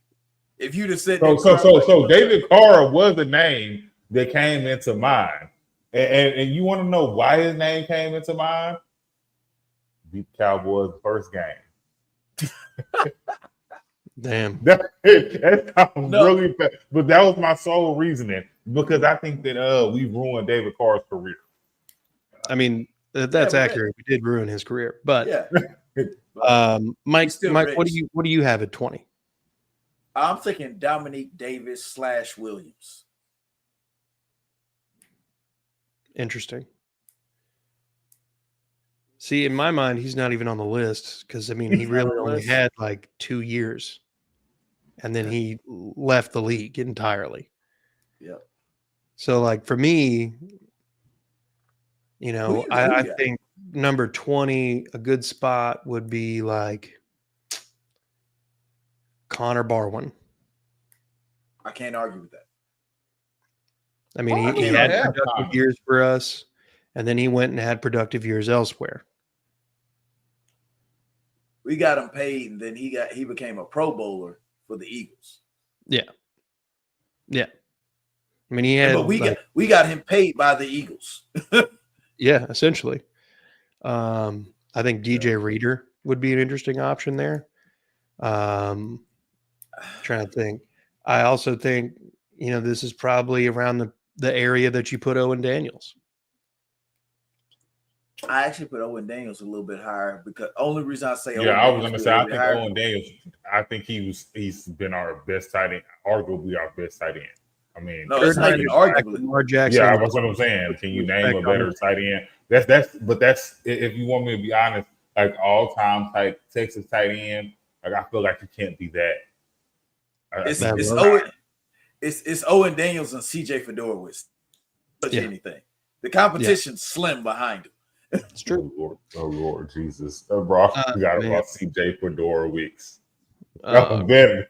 If you'd have said so David Carr was a name that came into mind. And you want to know why his name came into mind? Beat the Cowboys the first game. Damn. That sounds really bad. But that was my sole reasoning because I think that we ruined David Carr's career. I mean, that's accurate. We did ruin his career. But Mike, what do you have at 20? I'm thinking Dominique Davis / Williams. Interesting. See, in my mind, he's not even on the list because, I mean, he really only had like 2 years. And then he left the league entirely. Yep. So, like for me, I got? think number 20, a good spot would be like Connor Barwin. I can't argue with that. I mean, Oh, I he mean, had yeah, productive Connor. years for us, and then he went and had productive years elsewhere. We got him paid, and then he became a Pro Bowler for the Eagles. Yeah. I mean, he had, But we got him paid by the Eagles. yeah, essentially. I think DJ Reader would be an interesting option there. Trying to think. I also think, this is probably around the area that you put Owen Daniels. I actually put Owen Daniels a little bit higher because only reason I say I was gonna say I think higher, Owen Daniels. I think he's been our best tight end, arguably our best tight end. I mean, no, it's not even arguably. Lamar Jackson. Yeah, that's what I'm saying. Can you name a better tight end? That's if you want me to be honest, like all time type Texas tight end. Like I feel like you can't be that. It's Owen Daniels and CJ Fedorowicz. Anything. The competition's slim behind him. It's true. Oh Lord Jesus, bro, we got about CJ Fedorowicz. God damn.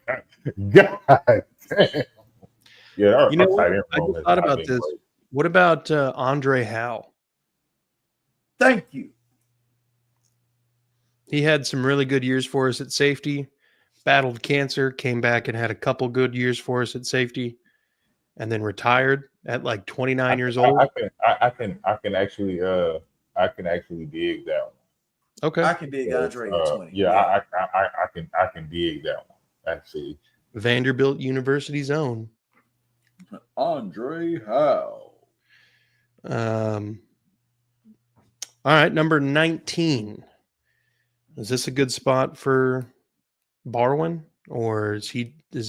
Yeah, you know what? I just thought about this. Great. What about Andre Howe? Thank you. He had some really good years for us at safety, battled cancer, came back and had a couple good years for us at safety, and then retired at like 29 years old. I can actually dig that one. Okay. I can dig Andre at 20. Yeah, I can dig that one, actually. Vanderbilt University's own Andre Howe. All right, number 19. Is this a good spot for Barwin, or does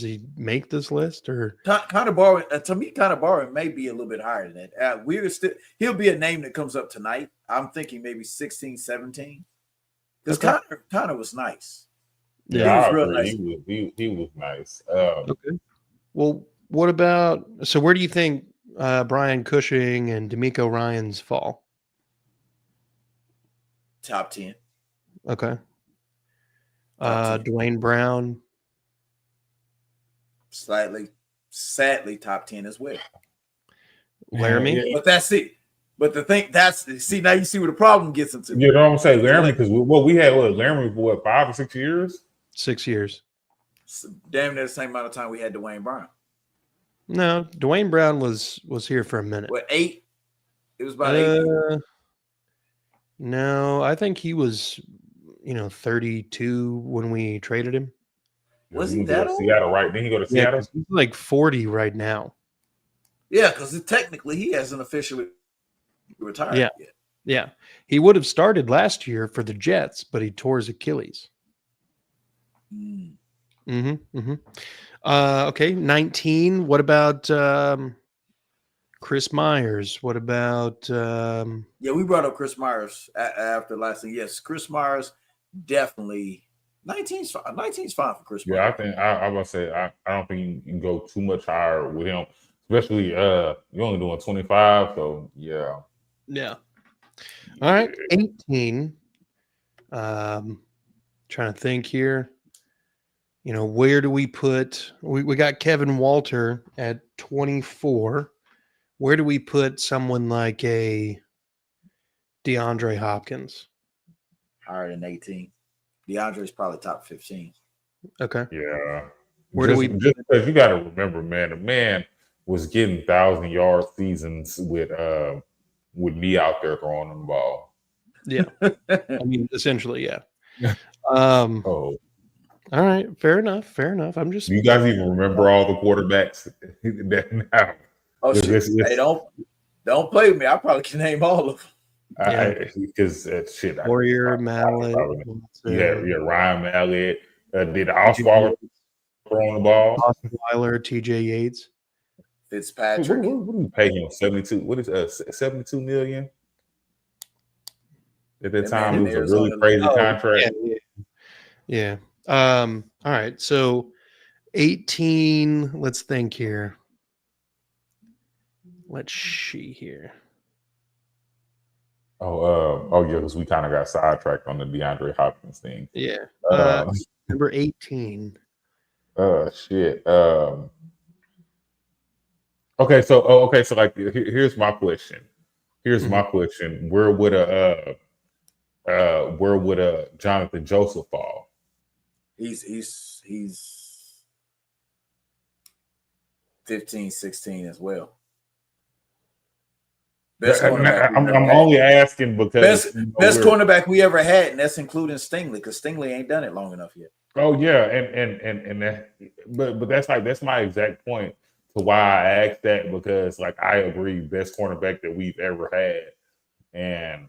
he make this list? Or Connor Barwin? To me, Connor Barwin may be a little bit higher than that. He'll be a name that comes up tonight. I'm thinking maybe 16, 17. Because Connor was nice. Yeah, he was real nice. He was nice. Okay. Well, what about? So, where do you think Brian Cushing and DeMeco Ryans fall? Top 10. Okay. Dwayne Brown. Sadly, top 10 as well. Laramie. Yeah. But that's it. But the thing now you see where the problem gets into. You know what I'm saying? Laramie, because we had Laramie for 5 or 6 years? 6 years. Damn near the same amount of time we had Dwayne Brown. No, Dwayne Brown was here for a minute. What, 8? It was about 8. No, I think he was 32 when we traded him. Was he that old? Seattle, right? Then he go to Seattle? He's like 40 right now. Yeah, because technically he hasn't officially retired yet. Yeah. He would have started last year for the Jets, but he tore his Achilles. Okay, 19. What about Chris Myers? What about we brought up Chris Myers after last thing. Yes, Chris Myers definitely 19's fine. 19's fine for Chris Myers. Yeah, I think I was say I don't think you can go too much higher with him, especially you're only doing 25, so yeah. Yeah. All right, 18. Trying to think here. Where do we put? We got Kevin Walter at 24. Where do we put someone like a DeAndre Hopkins? Higher than 18. DeAndre's probably top 15. Okay. Yeah. Where do we? Just because you got to remember, man, the man was getting 1,000-yard seasons with me out there throwing the ball. Yeah. I mean, essentially, yeah. All right. Fair enough. I'm just. You guys even remember all the quarterbacks that now? Oh shit! Hey, don't play with me. I probably can name all of them. Because shit. Warrior, Mallet. Ryan Mallet. Did Osweiler throwing the ball? Osweiler, TJ Yates. Fitzpatrick. What do you pay him? 72. What is 72 million? At that time, it was a really crazy contract. Yeah. All right. So 18. Let's think here. Let's see here. Oh yeah, because we kind of got sidetracked on the DeAndre Hopkins thing. Yeah. Number 18. Shit. Okay, so like here's my question. My question: Where would a Jonathan Joseph fall? He's 15, 16 as well. I'm only asking because best cornerback we ever had, and that's including Stingley, because Stingley ain't done it long enough yet. Oh yeah, and that, but that's my exact point to why I asked that, because like I agree, best cornerback that we've ever had, and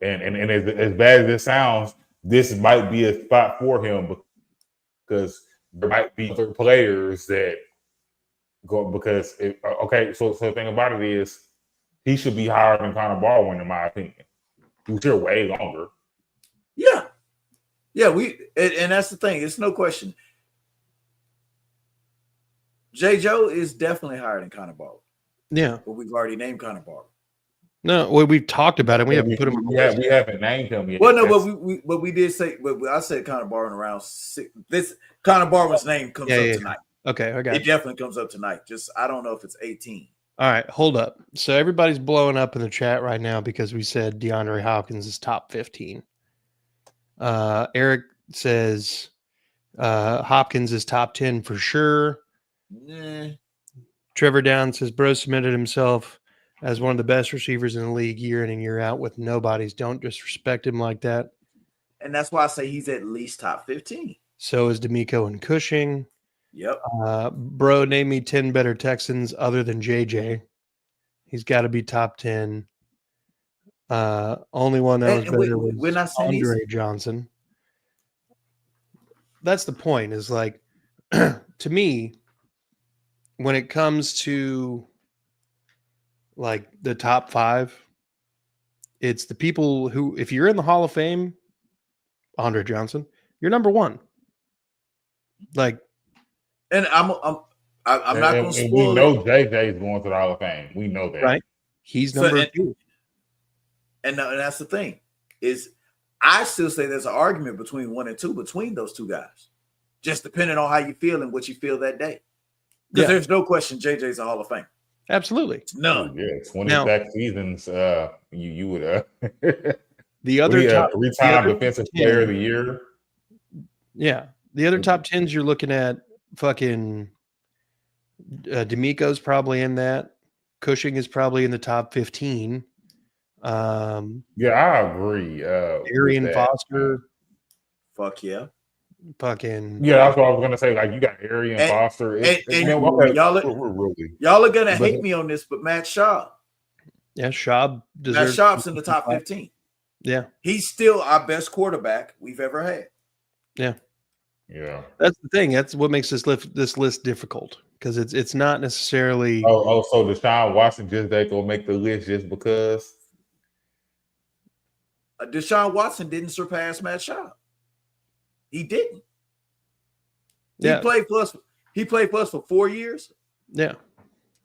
as bad as it sounds, this might be a spot for him because there might be other players that go because so the thing about it is he should be higher than Connor Barwin, in my opinion. He was here way longer. Yeah, and that's the thing. It's no question. J. Joe is definitely higher than Connor Barwin. Yeah, but we've already named Connor Barwin. No, well, we've talked about it. We haven't put him. We haven't named him yet. Well, no, but we did say. But I said Connor Barwin around 6. This Connor Barwin's name comes up tonight. Okay, I got it. It definitely comes up tonight. Just I don't know if it's 18. All right, hold up. So everybody's blowing up in the chat right now because we said DeAndre Hopkins is top 15. Eric says Hopkins is top 10 for sure. Nah. Trevor Down says Bro submitted himself as one of the best receivers in the league year in and year out with nobodies. Don't disrespect him like that. And that's why I say he's at least top 15. So is D'Amico and Cushing. Yep. Bro, name me 10 better Texans other than JJ. He's got to be top 10. Only one that was better was Andre Johnson. That's the point, is like, to me, when it comes to like the top 5, it's the people who, if you're in the Hall of Fame, Andre Johnson, you're number 1. Like, and I'm not going to spoil. We know JJ's going to the Hall of Fame. We know that, right? He's number 2. And that's the thing, is I still say there's an argument between 1 and 2 between those two guys, just depending on how you feel and what you feel that day. Because there's no question JJ's a Hall of Fame. Absolutely. None. Yeah, 20 back seasons. You would the other top 3-time defensive player of the year. Yeah. The other top 10s you're looking at, fucking D'Amico's probably in that. Cushing is probably in the top 15. Yeah, I agree. Arian Foster. Fuck yeah. Fucking yeah, that's what I was gonna say. Like, you got Arian Foster. Y'all are gonna hate me on this, but Matt Schaub. Yeah, Schaub deserves. Matt Schaub's in the top 15. Yeah, he's still our best quarterback we've ever had. Yeah. Yeah, that's the thing. That's what makes this list difficult, because it's not necessarily. So Deshaun Watson just gonna make the list just because? Deshaun Watson didn't surpass Matt Schaub. He didn't. Yeah. He played for us for 4 years. Yeah.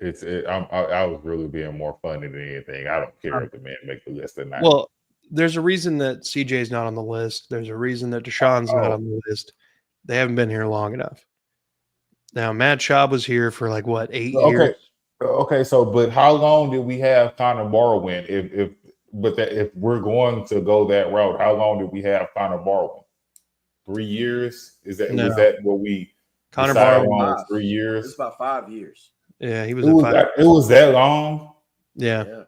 I was really being more funny than anything. I don't care if the man make the list or not. Well, there's a reason that CJ's not on the list. There's a reason that Deshaun's not on the list. They haven't been here long enough. Now, Matt Schaub was here for like what, 8 years? Okay. So, but how long did we have Connor Barwin? If we're going to go that route, how long did we have Connor Barwin? 3 years? Was that what we? Connor Barwin 3 years. It's about 5 years. Yeah, he was. It was that long. Yeah.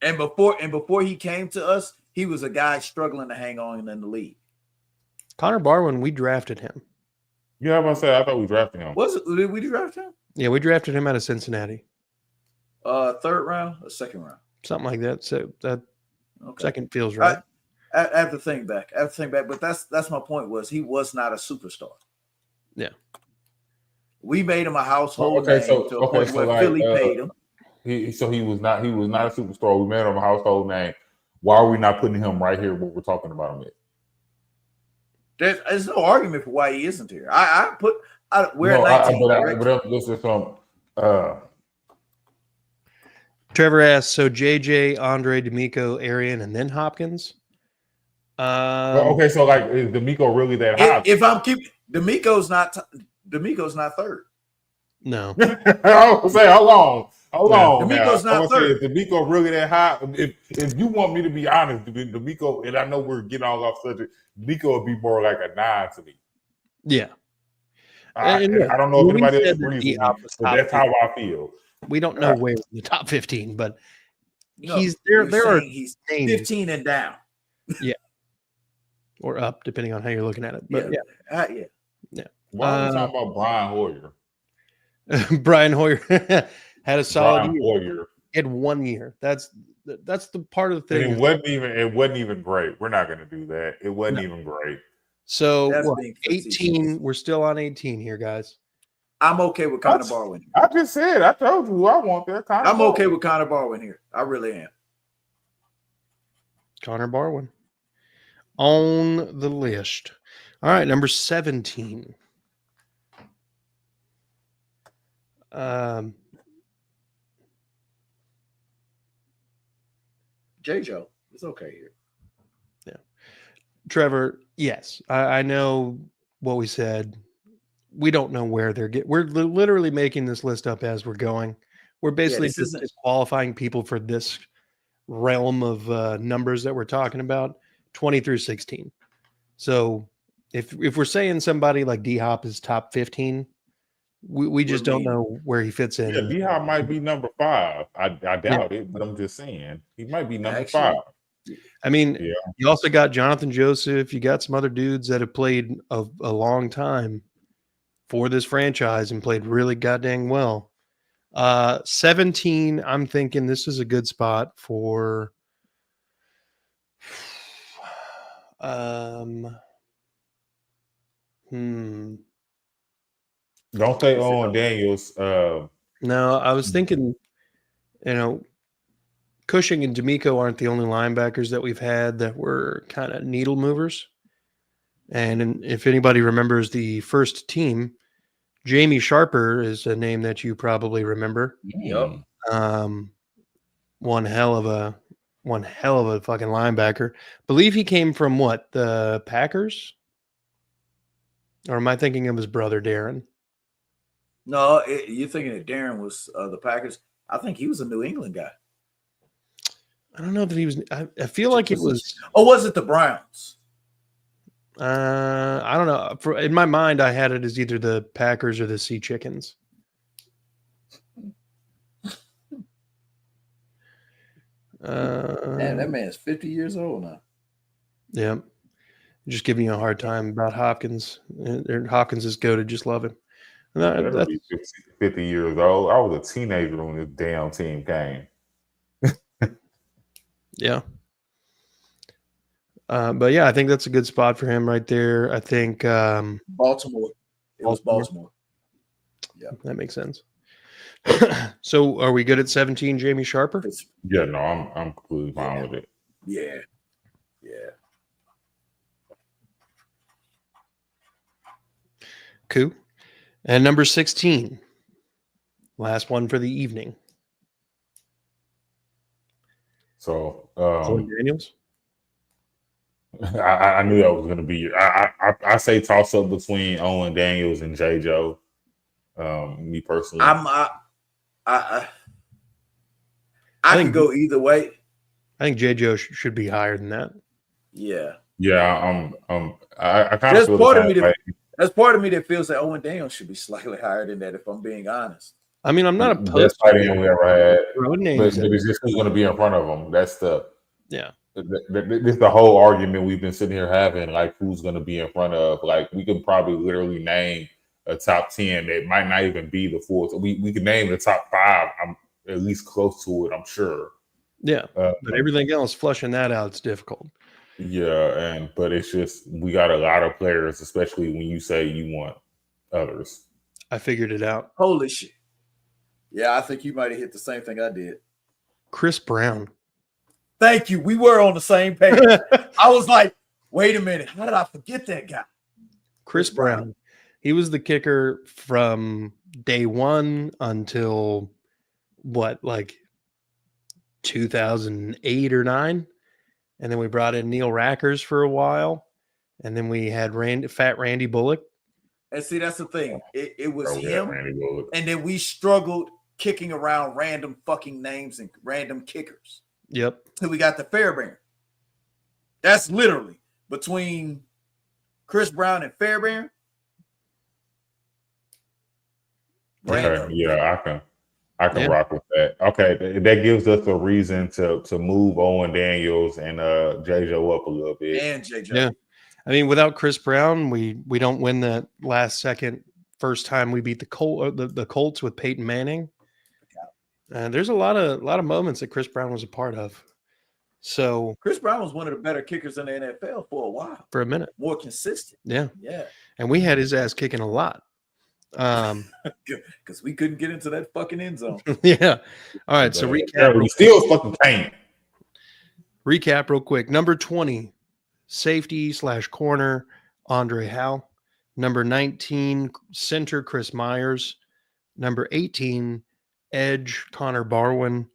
And before he came to us, he was a guy struggling to hang on in the league. Connor Barwin, we drafted him. Yeah, I thought we drafted him. Did we draft him? Yeah, we drafted him out of Cincinnati. 3rd round or 2nd round? Something like that. So that second feels right. I have to think back. But that's my point, was he was not a superstar. Yeah. We made him a household name to a point where Philly paid him. He was not a superstar. We made him a household name. Why are we not putting him right here when we're talking about him? There's no argument for why he isn't here. We're at 19. But this is from Trevor asks, so JJ, Andre, D'Amico, Arian, and then Hopkins. Okay, so like, is D'Amico really that high? If I'm keeping D'Amico's not third. No. I was say, hold on. D'Amico's not third. Is D'Amico really that high? If you want me to be honest, D'Amico, and I know we're getting all off subject, D'Amico would be more like a 9 to me. Yeah. I don't know if anybody else agrees with me, but that's how I feel. We don't know where in the top 15, but No, he's there. There are he's names. 15 and down. Yeah. Or up, depending on how you're looking at it. But yeah. Why are we talking about Brian Hoyer? Brian Hoyer had a solid Brian year. Hoyer. He had 1 year. That's the part of the thing. And it wasn't even great. We're not going to do that. It wasn't even great. So 18. We're still on 18 here, guys. I'm okay with Connor Barwin. I just said, I told you who I want there. I'm okay with Connor Barwin here. I really am. Connor Barwin on the list. All right, number 17. J-Joe, it's okay here. Yeah. Trevor, yes. I know what we said. We don't know where they're getting. We're literally making this list up as we're going. We're basically just qualifying people for this realm of numbers that we're talking about, 20 through 16. So if we're saying somebody like D-Hop is top 15, we just don't know where he fits in. Yeah, D-Hop might be number 5. I doubt it, but I'm just saying he might be number 5. I mean, you also got Jonathan Joseph. You got some other dudes that have played a long time for this franchise and played really goddamn well. 17, I'm thinking this is a good spot for Don't say Owen Daniels. No, I was thinking, Cushing and D'Amico aren't the only linebackers that we've had that were kind of needle movers. And if anybody remembers the first team, Jamie Sharper is a name that you probably remember. Yep. One hell of a fucking linebacker. Believe he came from what? The Packers? Or am I thinking of his brother Darren? No, you're thinking that Darren was the Packers. I think he was a New England guy. I don't know that he was. I feel like it was. Oh, was it the Browns? I don't know. In my mind, I had it as either the Packers or the Sea Chickens. Man, that man's 50 years old now. Yeah. Just giving you a hard time about Hopkins. Hopkins is goated. Just love him. That's 50 years old. I was a teenager when this damn team came. Yeah. But yeah, I think that's a good spot for him right there. I think Baltimore. It was Baltimore. Yeah, that makes sense. So, are we good at 17, Jamie Sharper? Yeah, no, I'm completely fine with it. Yeah. Cool. And number 16, last one for the evening. So, Daniels. I knew that was going to be. I say toss up between Owen Daniels and J. Joe. Me personally, I can go either way. I think J. Joe should be higher than that. Yeah. I kind of feel part of me there's part of me that feels that Owen Daniels should be slightly higher than that. If I'm being honest. I mean, I'm not opposed. Best tight end we ever had. But it's just who's going to be in front of him. That's the. Yeah. This is the whole argument we've been sitting here having, like who's going to be in front of. Like we can probably literally name a top 10 that might not even be the full. So we can name the top 5. I'm at least close to it. I'm sure. Yeah, but everything else, flushing that out, it's difficult. Yeah, but it's just we got a lot of players, especially when you say you want others. I figured it out. Holy shit! Yeah, I think you might have hit the same thing I did. Chris Brown. Thank you. We were on the same page. I was like, wait a minute. How did I forget that guy? Chris Brown. He was the kicker from day one until what, like 2008 or 9. And then we brought in Neil Rackers for a while. And then we had Fat Randy Bullock. And see, that's the thing. It was him. Randy Bullock. And then we struggled kicking around random fucking names and random kickers. Yep. Till we got the Fairbairn. That's literally between Chris Brown and Fairbairn. Okay, yeah, I can rock with that. Okay, that gives us a reason to move Owen Daniels and JJ up a little bit. And JJ. Yeah. I mean, without Chris Brown, we don't win that last second first time we beat the Colts with Peyton Manning. There's a lot of moments that Chris Brown was a part of. So Chris Brown was one of the better kickers in the NFL for a while. For a minute. More consistent. Yeah. Yeah. And we had his ass kicking a lot. Because we couldn't get into that fucking end zone. Yeah. All right. So recap. We still fucking can't. Recap real quick. Number 20, safety / corner, Andre Howe. Number 19, center, Chris Myers. Number 18, edge, Connor Barwin.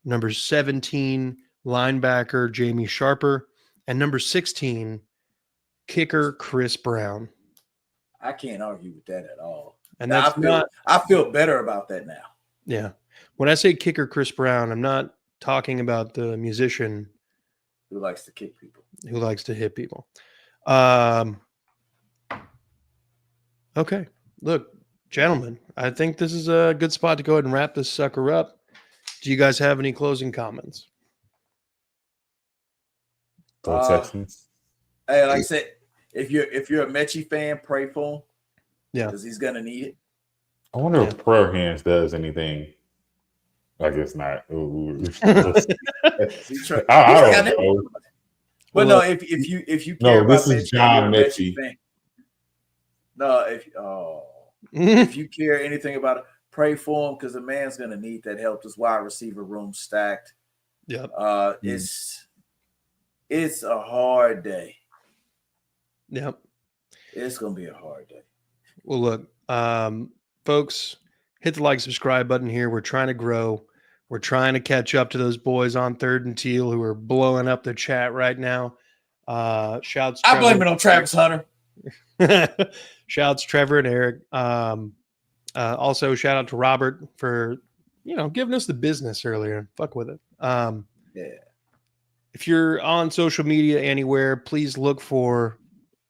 Number 17, linebacker, Jamie Sharper. And number 16, kicker, Chris Brown. I can't argue with that at all. And now, that's I feel better about that now. Yeah. When I say kicker Chris Brown, I'm not talking about the musician who likes to kick people, who likes to hit people. Okay. Look, gentlemen, I think this is a good spot to go ahead and wrap this sucker up. Do you guys have any closing comments? Texans. Hey, like I said, if you're a Mechie fan, pray for him. Yeah, because he's gonna need it. I wonder if prayer hands does anything. I guess not. I don't know. But no, if you care about this is John Mechie. No, if you care anything about it, pray for him because the man's gonna need that help. This wide receiver room stacked. Yep. It's a hard day. Yep. It's gonna be a hard day. Well, look, folks, hit the like, subscribe button here. We're trying to grow. We're trying to catch up to those boys on Third and Teal who are blowing up the chat right now. Shouts. I blame it on Travis Hunter. Shouts Trevor and Eric. Also, shout out to Robert for giving us the business earlier. Fuck with it. Yeah. If you're on social media anywhere, please look for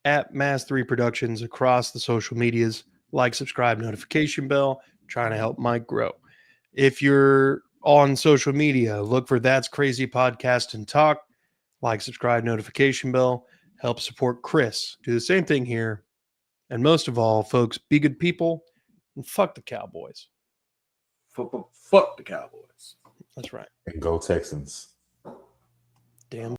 @Mass3 Productions across the social medias. Like, subscribe, notification bell. Trying to help Mike grow. If you're on social media, look for That's Crazy Podcast and Talk. Like, subscribe, notification bell. Help support Chris. Do the same thing here. And most of all, folks, be good people and fuck the Cowboys. Fuck the Cowboys. That's right. And go Texans. Damn.